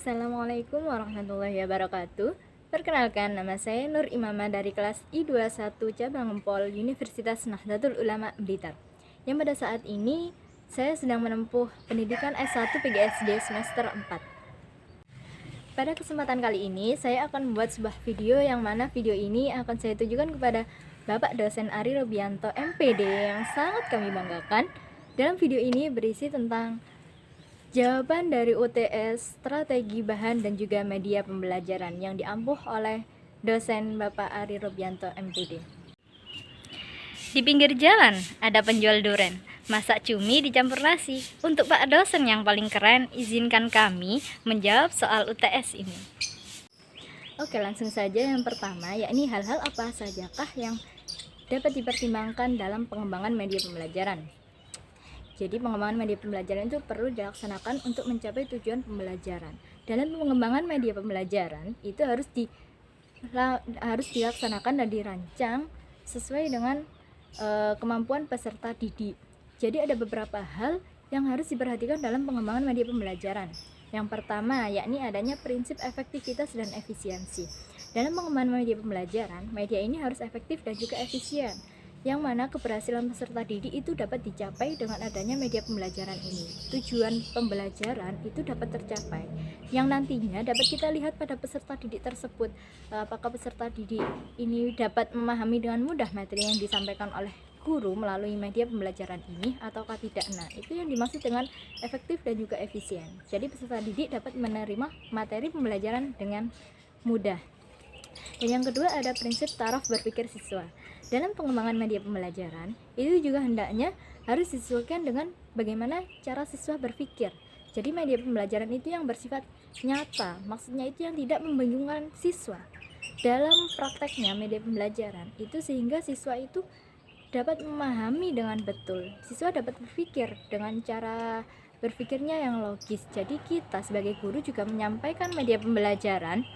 Assalamualaikum warahmatullahi wabarakatuh. Perkenalkan, nama saya Nur Imamah dari kelas I21 Cabang Empol Universitas Nahdlatul Ulama Blitar. Yang pada saat ini saya sedang menempuh pendidikan S1 PGSD semester 4. Pada kesempatan kali ini saya akan membuat sebuah video yang mana video ini akan saya tujukan kepada Bapak dosen Ari Robianto MPD yang sangat kami banggakan. Dalam video ini berisi tentang jawaban dari UTS, strategi bahan dan juga media pembelajaran yang diampuh oleh dosen Bapak Ari Robianto MPD. Di pinggir jalan ada penjual duren, masak cumi dicampur nasi. Untuk Pak dosen yang paling keren, izinkan kami menjawab soal UTS ini. Oke, langsung saja yang pertama, yakni hal-hal apa sajakah yang dapat dipertimbangkan dalam pengembangan media pembelajaran. Jadi pengembangan media pembelajaran itu perlu dilaksanakan untuk mencapai tujuan pembelajaran. Dalam pengembangan media pembelajaran itu harus dilaksanakan dan dirancang sesuai dengan kemampuan peserta didik. Jadi ada beberapa hal yang harus diperhatikan dalam pengembangan media pembelajaran. Yang pertama yakni adanya prinsip efektivitas dan efisiensi. Dalam pengembangan media pembelajaran, media ini harus efektif dan juga efisien, yang mana keberhasilan peserta didik itu dapat dicapai dengan adanya media pembelajaran ini. Tujuan pembelajaran itu dapat tercapai, yang nantinya dapat kita lihat pada peserta didik tersebut. Apakah peserta didik ini dapat memahami dengan mudah materi yang disampaikan oleh guru melalui media pembelajaran ini ataukah tidak. Nah, itu yang dimaksud dengan efektif dan juga efisien. Jadi peserta didik dapat menerima materi pembelajaran dengan mudah. Dan yang kedua ada prinsip taraf berpikir siswa. Dalam pengembangan media pembelajaran, itu juga hendaknya harus disesuaikan dengan bagaimana cara siswa berpikir. Jadi media pembelajaran itu yang bersifat nyata, maksudnya itu yang tidak membingungkan siswa. Dalam prakteknya media pembelajaran itu sehingga siswa itu dapat memahami dengan betul. Siswa dapat berpikir dengan cara berpikirnya yang logis. Jadi kita sebagai guru juga menyampaikan media pembelajaran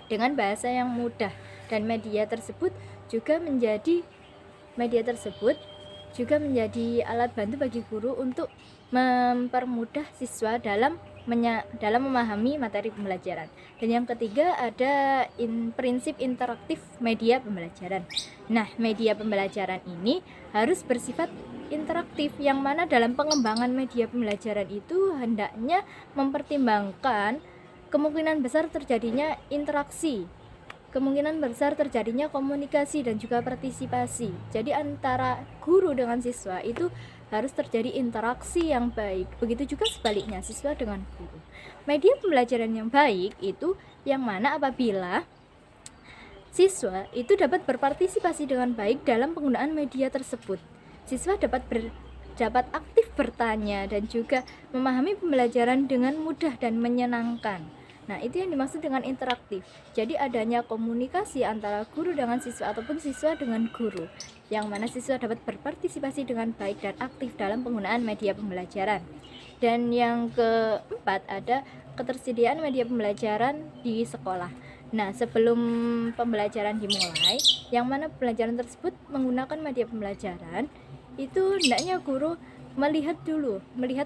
dengan bahasa yang mudah, dan media tersebut juga menjadi alat bantu bagi guru untuk mempermudah siswa dalam memahami materi pembelajaran. Dan yang ketiga ada prinsip interaktif media pembelajaran. Nah, media pembelajaran ini harus bersifat interaktif, yang mana dalam pengembangan media pembelajaran itu hendaknya mempertimbangkan kemungkinan besar terjadinya interaksi, kemungkinan besar terjadinya komunikasi dan juga partisipasi. Jadi antara guru dengan siswa itu harus terjadi interaksi yang baik. Begitu juga sebaliknya, siswa dengan guru. Media pembelajaran yang baik itu yang mana apabila siswa itu dapat berpartisipasi dengan baik dalam penggunaan media tersebut. Siswa dapat aktif bertanya dan juga memahami pembelajaran dengan mudah dan menyenangkan. Nah, itu yang dimaksud dengan interaktif. Jadi adanya komunikasi antara guru dengan siswa ataupun siswa dengan guru, yang mana siswa dapat berpartisipasi dengan baik dan aktif dalam penggunaan media pembelajaran. Dan yang keempat ada ketersediaan media pembelajaran di sekolah. Nah, sebelum pembelajaran dimulai, yang mana pembelajaran tersebut menggunakan media pembelajaran, itu hendaknya guru melihat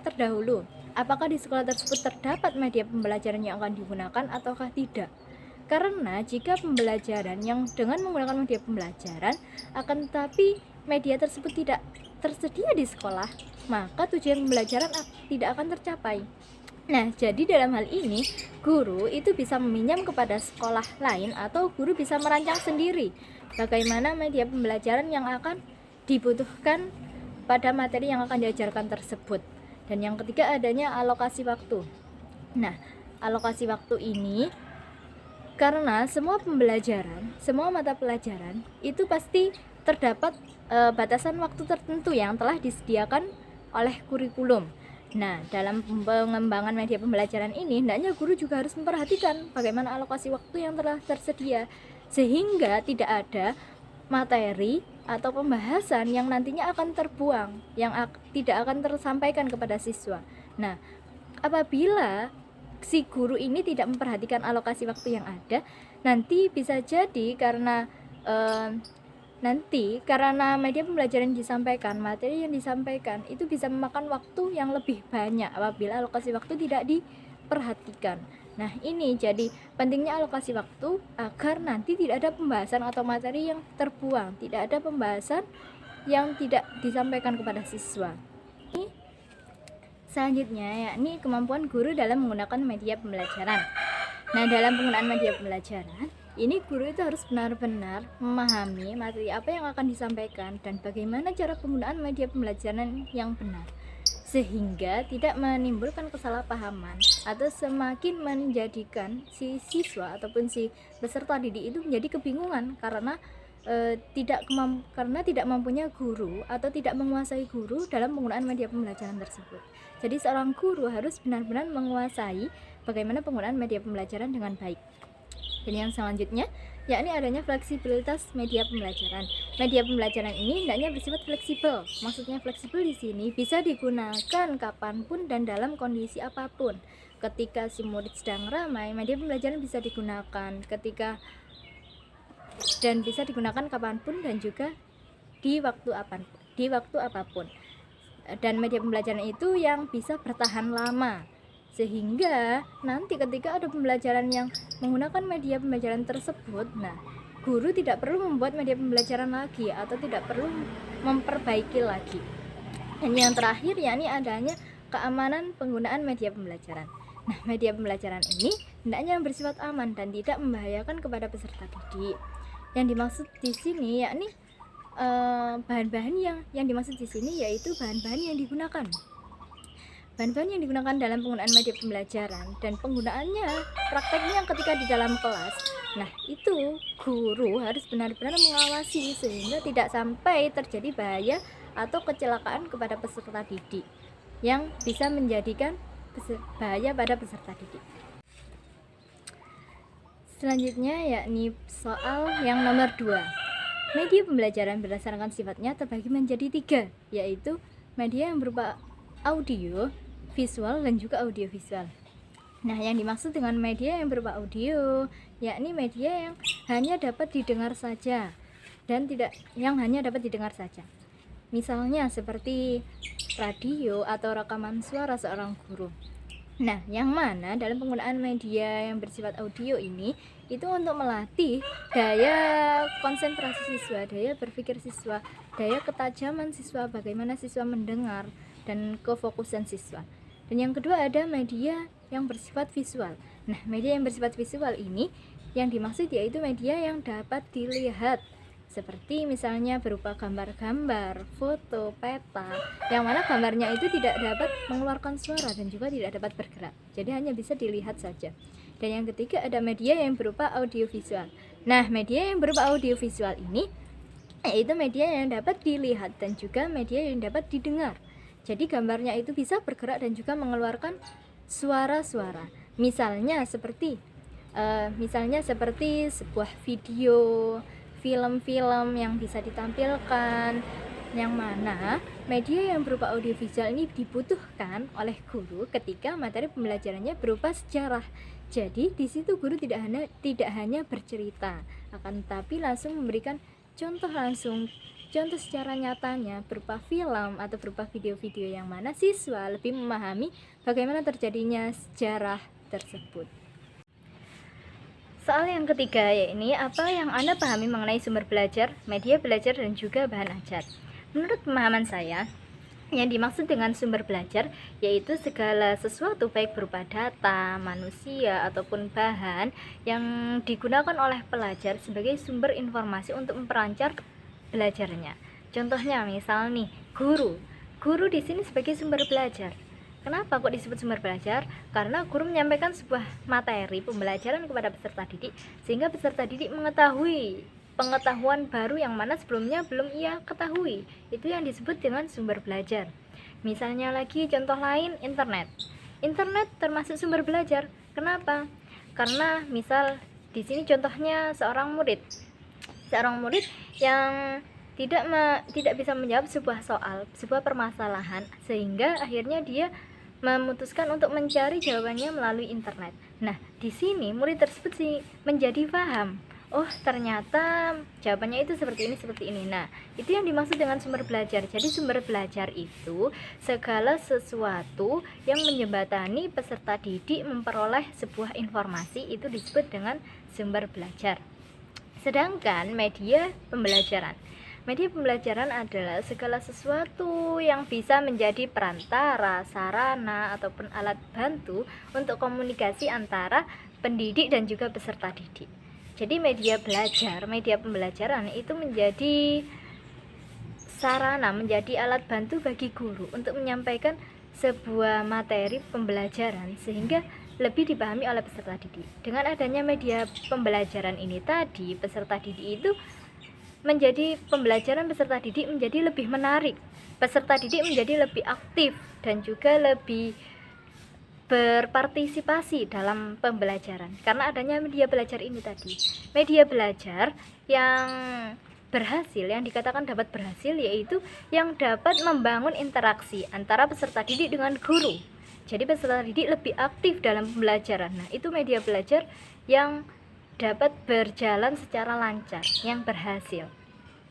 terdahulu apakah di sekolah tersebut terdapat media pembelajaran yang akan digunakan ataukah tidak. Karena jika pembelajaran yang dengan menggunakan media pembelajaran akan tetapi media tersebut tidak tersedia di sekolah, maka tujuan pembelajaran tidak akan tercapai. Nah, jadi dalam hal ini guru itu bisa meminjam kepada sekolah lain atau guru bisa merancang sendiri bagaimana media pembelajaran yang akan dibutuhkan pada materi yang akan diajarkan tersebut. Dan yang ketiga adanya alokasi waktu. Nah, alokasi waktu ini karena semua mata pelajaran itu pasti terdapat batasan waktu tertentu yang telah disediakan oleh kurikulum. Nah, dalam pengembangan media pembelajaran ini hendaknya guru juga harus memperhatikan bagaimana alokasi waktu yang telah tersedia, sehingga tidak ada materi atau pembahasan yang nantinya akan terbuang, yang tidak akan tersampaikan kepada siswa. Nah, apabila si guru ini tidak memperhatikan alokasi waktu yang ada, nanti bisa jadi karena media pembelajaran disampaikan, materi yang disampaikan itu bisa memakan waktu yang lebih banyak apabila alokasi waktu tidak diperhatikan. Nah, ini jadi pentingnya alokasi waktu agar nanti tidak ada pembahasan atau materi yang terbuang, tidak ada pembahasan yang tidak disampaikan kepada siswa. Selanjutnya yakni kemampuan guru dalam menggunakan media pembelajaran. Nah, dalam penggunaan media pembelajaran, ini guru itu harus benar-benar memahami materi apa yang akan disampaikan dan bagaimana cara penggunaan media pembelajaran yang benar, sehingga tidak menimbulkan kesalahpahaman atau semakin menjadikan si siswa ataupun si peserta didik itu menjadi kebingungan karena tidak mempunyai guru atau tidak menguasai guru dalam penggunaan media pembelajaran tersebut. Jadi seorang guru harus benar-benar menguasai bagaimana penggunaan media pembelajaran dengan baik. Dan yang selanjutnya yakni adanya fleksibilitas media pembelajaran. Media pembelajaran ini hendaknya bersifat fleksibel. Maksudnya fleksibel di sini bisa digunakan kapanpun dan dalam kondisi apapun. Ketika si murid sedang ramai, media pembelajaran bisa digunakan dan bisa digunakan kapanpun dan juga di waktu apapun. Dan media pembelajaran itu yang bisa bertahan lama, sehingga nanti ketika ada pembelajaran yang menggunakan media pembelajaran tersebut, nah guru tidak perlu membuat media pembelajaran lagi atau tidak perlu memperbaiki lagi. Dan yang terakhir yakni adanya keamanan penggunaan media pembelajaran. Nah, media pembelajaran ini hendaknya bersifat aman dan tidak membahayakan kepada peserta didik. Yang dimaksud di sini yakni bahan-bahan yang dimaksud di sini yaitu bahan-bahan yang digunakan. Bahan-bahan yang digunakan dalam penggunaan media pembelajaran dan penggunaannya prakteknya ketika di dalam kelas. Nah, itu guru harus benar-benar mengawasi sehingga tidak sampai terjadi bahaya atau kecelakaan kepada peserta didik yang bisa menjadikan bahaya pada peserta didik. Selanjutnya yakni soal yang nomor 2. Media pembelajaran berdasarkan sifatnya terbagi menjadi 3, yaitu media yang berupa audio, visual, dan juga audiovisual. Nah, yang dimaksud dengan media yang berupa audio yakni media yang hanya dapat didengar saja dan hanya dapat didengar saja. Misalnya seperti radio atau rekaman suara seorang guru. Nah, yang mana dalam penggunaan media yang bersifat audio ini itu untuk melatih daya konsentrasi siswa, daya berpikir siswa, daya ketajaman siswa, bagaimana siswa mendengar, dan kefokusan siswa. Dan yang kedua ada media yang bersifat visual. Nah, media yang bersifat visual ini yang dimaksud yaitu media yang dapat dilihat, seperti misalnya berupa gambar-gambar, foto, peta, yang mana gambarnya itu tidak dapat mengeluarkan suara dan juga tidak dapat bergerak, jadi hanya bisa dilihat saja. Dan yang ketiga ada media yang berupa audiovisual. Nah, media yang berupa audiovisual ini yaitu media yang dapat dilihat dan juga media yang dapat didengar. Jadi gambarnya itu bisa bergerak dan juga mengeluarkan suara-suara. Misalnya seperti sebuah video, film-film yang bisa ditampilkan, yang mana media yang berupa audiovisual ini dibutuhkan oleh guru ketika materi pembelajarannya berupa sejarah. Jadi di situ guru tidak hanya bercerita, akan tetapi langsung memberikan contoh secara nyatanya berupa film atau berupa video-video yang mana siswa lebih memahami bagaimana terjadinya sejarah tersebut. Soal yang ketiga yakni apa yang Anda pahami mengenai sumber belajar, media belajar, dan juga bahan ajar. Menurut pemahaman saya, yang dimaksud dengan sumber belajar yaitu segala sesuatu baik berupa data, manusia, ataupun bahan yang digunakan oleh pelajar sebagai sumber informasi untuk memperlancar belajarnya. Contohnya misal nih, guru di sini sebagai sumber belajar. Kenapa kok disebut sumber belajar? Karena guru menyampaikan sebuah materi pembelajaran kepada peserta didik sehingga peserta didik mengetahui pengetahuan baru yang mana sebelumnya belum ia ketahui. Itu yang disebut dengan sumber belajar. Misalnya lagi contoh lain, internet. Internet termasuk sumber belajar. Kenapa? Karena misal di sini contohnya seorang murid yang tidak bisa menjawab sebuah permasalahan, sehingga akhirnya dia memutuskan untuk mencari jawabannya melalui internet. Nah, di sini murid tersebut menjadi paham. oh ternyata jawabannya itu seperti ini. Nah, itu yang dimaksud dengan sumber belajar. Jadi sumber belajar itu segala sesuatu yang menjembatani peserta didik memperoleh sebuah informasi, itu disebut dengan sumber belajar. Sedangkan media pembelajaran adalah segala sesuatu yang bisa menjadi perantara, sarana, ataupun alat bantu untuk komunikasi antara pendidik dan juga peserta didik. Jadi media pembelajaran itu menjadi sarana, menjadi alat bantu bagi guru untuk menyampaikan sebuah materi pembelajaran sehingga lebih dipahami oleh peserta didik. Dengan adanya media pembelajaran ini tadi, peserta didik itu menjadi pembelajaran peserta didik menjadi lebih menarik. Peserta didik menjadi lebih aktif dan juga lebih berpartisipasi dalam pembelajaran karena adanya media belajar ini tadi. Media belajar yang berhasil, yang dikatakan dapat berhasil, yaitu yang dapat membangun interaksi antara peserta didik dengan guru. Jadi peserta didik lebih aktif dalam pembelajaran. Nah, itu media belajar yang dapat berjalan secara lancar, yang berhasil.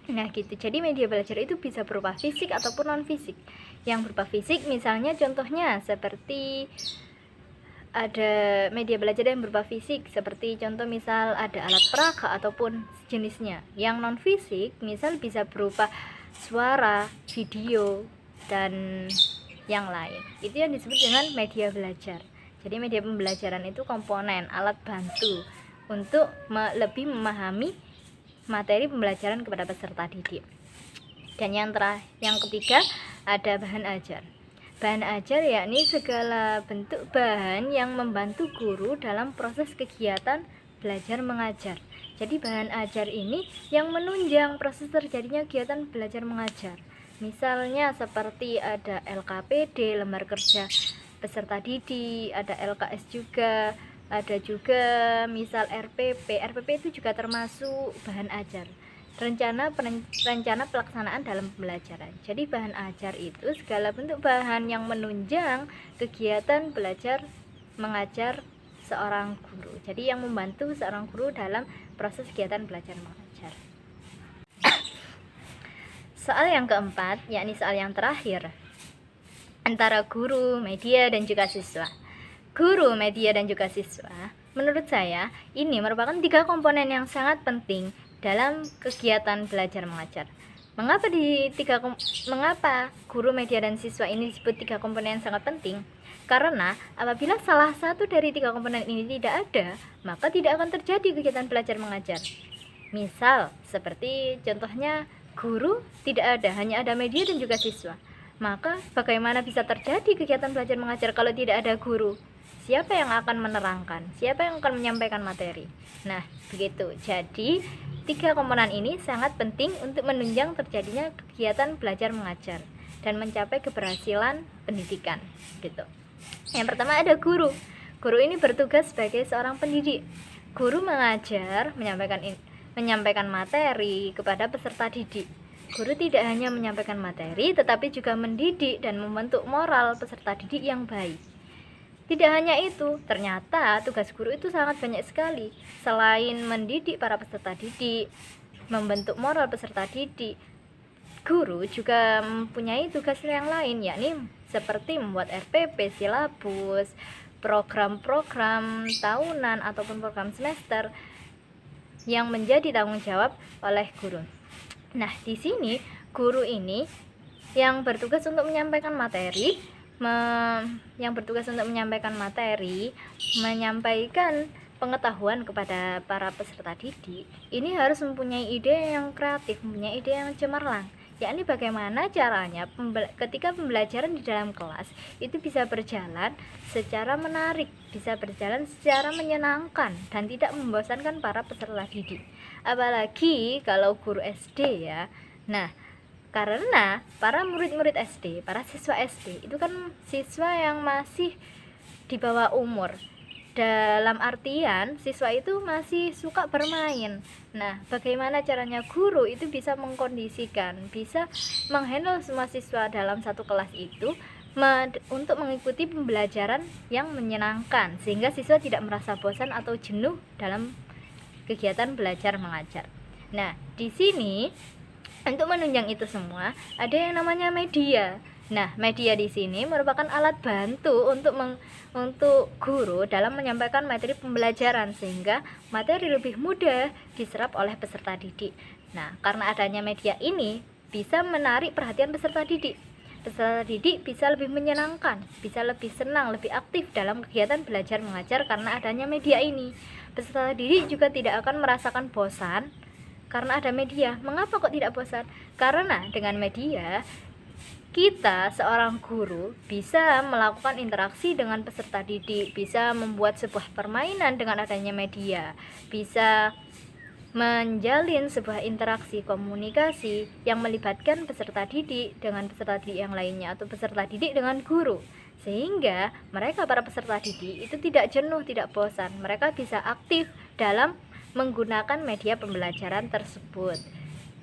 Nah gitu, jadi media belajar itu bisa berupa fisik ataupun non fisik. Yang berupa fisik misalnya contohnya seperti ada media belajar yang berupa fisik, seperti contoh misal ada alat peraga ataupun jenisnya. Yang non fisik misal bisa berupa suara, video, dan yang lain. Itu yang disebut dengan media belajar. Jadi media pembelajaran itu komponen alat bantu untuk lebih memahami materi pembelajaran kepada peserta didik. Dan yang ketiga ada bahan ajar. Bahan ajar yakni segala bentuk bahan yang membantu guru dalam proses kegiatan belajar mengajar. Jadi bahan ajar ini yang menunjang proses terjadinya kegiatan belajar mengajar. Misalnya seperti ada LKPD, lembar kerja peserta didik, ada LKS juga, ada juga misal RPP itu juga termasuk bahan ajar, rencana pelaksanaan dalam pembelajaran. Jadi bahan ajar itu segala bentuk bahan yang menunjang kegiatan belajar mengajar seorang guru, jadi yang membantu seorang guru dalam proses kegiatan belajar mengajar. Soal yang keempat, yakni soal yang terakhir, antara guru, media, dan juga siswa. Guru, media, dan juga siswa, menurut saya ini merupakan 3 komponen yang sangat penting dalam kegiatan belajar mengajar. Mengapa guru, media, dan siswa ini disebut 3 komponen yang sangat penting? Karena apabila salah satu dari 3 komponen ini tidak ada, maka tidak akan terjadi kegiatan belajar mengajar. Misal seperti contohnya guru tidak ada, hanya ada media dan juga siswa. Maka bagaimana bisa terjadi kegiatan belajar mengajar kalau tidak ada guru? Siapa yang akan menerangkan? Siapa yang akan menyampaikan materi? Nah, begitu. Jadi, 3 komponen ini sangat penting untuk menunjang terjadinya kegiatan belajar mengajar dan mencapai keberhasilan pendidikan, gitu. Yang pertama ada guru. Guru ini bertugas sebagai seorang pendidik. Guru mengajar, menyampaikan materi kepada peserta didik. Guru tidak hanya menyampaikan materi, tetapi juga mendidik dan membentuk moral peserta didik yang baik. Tidak hanya itu, ternyata tugas guru itu sangat banyak sekali. Selain mendidik para peserta didik, membentuk moral peserta didik, guru juga mempunyai tugas yang lain, yakni seperti membuat RPP, silabus, program-program tahunan ataupun program semester yang menjadi tanggung jawab oleh guru. Nah, di sini guru ini yang bertugas untuk menyampaikan materi, menyampaikan pengetahuan kepada para peserta didik, ini harus mempunyai ide yang kreatif, mempunyai ide yang cemerlang, yakni bagaimana caranya ketika pembelajaran di dalam kelas itu bisa berjalan secara menarik, bisa berjalan secara menyenangkan dan tidak membosankan para peserta didik. Apalagi kalau guru SD ya. Nah, karena para murid-murid SD, para siswa SD itu kan siswa yang masih di bawah umur. Dalam artian siswa itu masih suka bermain. Nah, bagaimana caranya guru itu bisa mengkondisikan, bisa menghandle semua siswa dalam satu kelas itu untuk mengikuti pembelajaran yang menyenangkan, sehingga siswa tidak merasa bosan atau jenuh dalam kegiatan belajar mengajar. Nah, di sini untuk menunjang itu semua ada yang namanya media. Nah, media di sini merupakan alat bantu untuk guru dalam menyampaikan materi pembelajaran sehingga materi lebih mudah diserap oleh peserta didik. Nah, karena adanya media ini bisa menarik perhatian peserta didik. Peserta didik bisa lebih menyenangkan, bisa lebih senang, lebih aktif dalam kegiatan belajar mengajar karena adanya media ini. Peserta didik juga tidak akan merasakan bosan karena ada media. Mengapa kok tidak bosan? Karena dengan media kita seorang guru bisa melakukan interaksi dengan peserta didik, bisa membuat sebuah permainan dengan adanya media, bisa menjalin sebuah interaksi komunikasi yang melibatkan peserta didik dengan peserta didik yang lainnya atau peserta didik dengan guru, sehingga mereka para peserta didik itu tidak jenuh, tidak bosan. Mereka bisa aktif dalam menggunakan media pembelajaran tersebut.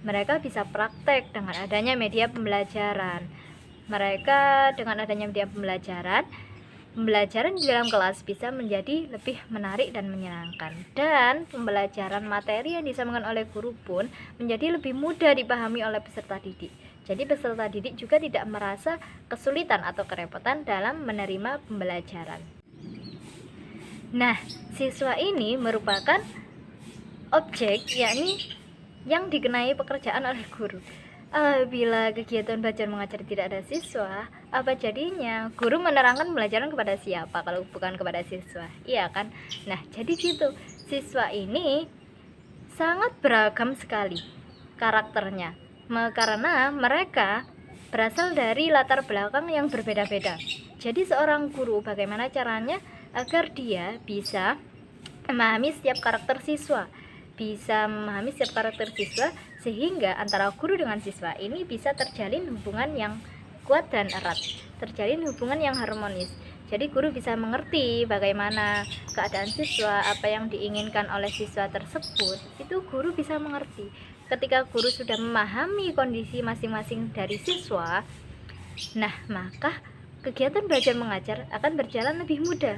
Mereka bisa praktek dengan adanya media pembelajaran. Mereka dengan adanya media pembelajaran di dalam kelas bisa menjadi lebih menarik dan menyenangkan. Dan pembelajaran materi yang disampaikan oleh guru pun menjadi lebih mudah dipahami oleh peserta didik. Jadi peserta didik juga tidak merasa kesulitan atau kerepotan dalam menerima pembelajaran. Nah, siswa ini merupakan objek, yakni yang dikenai pekerjaan oleh guru. Bila kegiatan belajar mengajar tidak ada siswa, apa jadinya? Guru menerangkan pembelajaran kepada siapa kalau bukan kepada siswa? Iya kan? Nah, jadi gitu. Siswa ini sangat beragam sekali karakternya, karena mereka berasal dari latar belakang yang berbeda-beda. Jadi seorang guru bagaimana caranya agar dia bisa memahami setiap karakter siswa, sehingga antara guru dengan siswa ini bisa terjalin hubungan yang kuat dan erat, terjalin hubungan yang harmonis. Jadi guru bisa mengerti bagaimana keadaan siswa, apa yang diinginkan oleh siswa tersebut, itu guru bisa mengerti. Ketika guru sudah memahami kondisi masing-masing dari siswa, nah maka kegiatan belajar mengajar akan berjalan lebih mudah.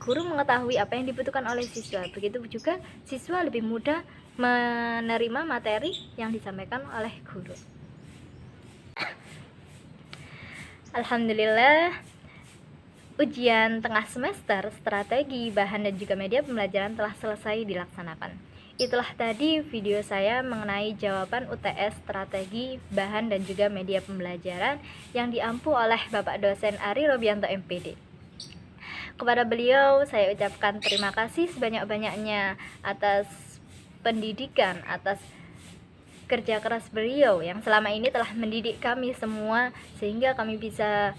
Guru mengetahui apa yang dibutuhkan oleh siswa, begitu juga siswa lebih mudah menerima materi yang disampaikan oleh guru. Alhamdulillah, ujian tengah semester strategi, bahan dan juga media pembelajaran telah selesai dilaksanakan. Itulah tadi video saya mengenai jawaban UTS strategi, bahan dan juga media pembelajaran yang diampu oleh Bapak dosen Ari Robianto MPD. Kepada beliau saya ucapkan terima kasih sebanyak-banyaknya atas pendidikan, atas kerja keras beliau yang selama ini telah mendidik kami semua sehingga kami bisa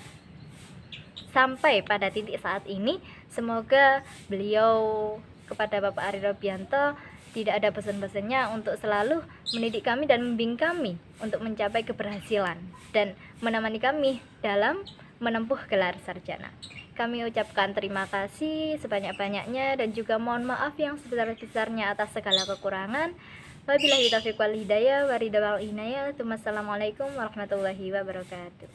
sampai pada titik saat ini. Semoga beliau kepada Bapak Ari Robianto tidak ada pesan-pesannya untuk selalu mendidik kami dan membimbing kami untuk mencapai keberhasilan dan menemani kami dalam menempuh gelar sarjana. Kami ucapkan terima kasih sebanyak-banyaknya dan juga mohon maaf yang sebesar-besarnya atas segala kekurangan. Wabillahi taufiq wal hidayah, waridha wal inayah. Wassalamualaikum warahmatullahi wabarakatuh.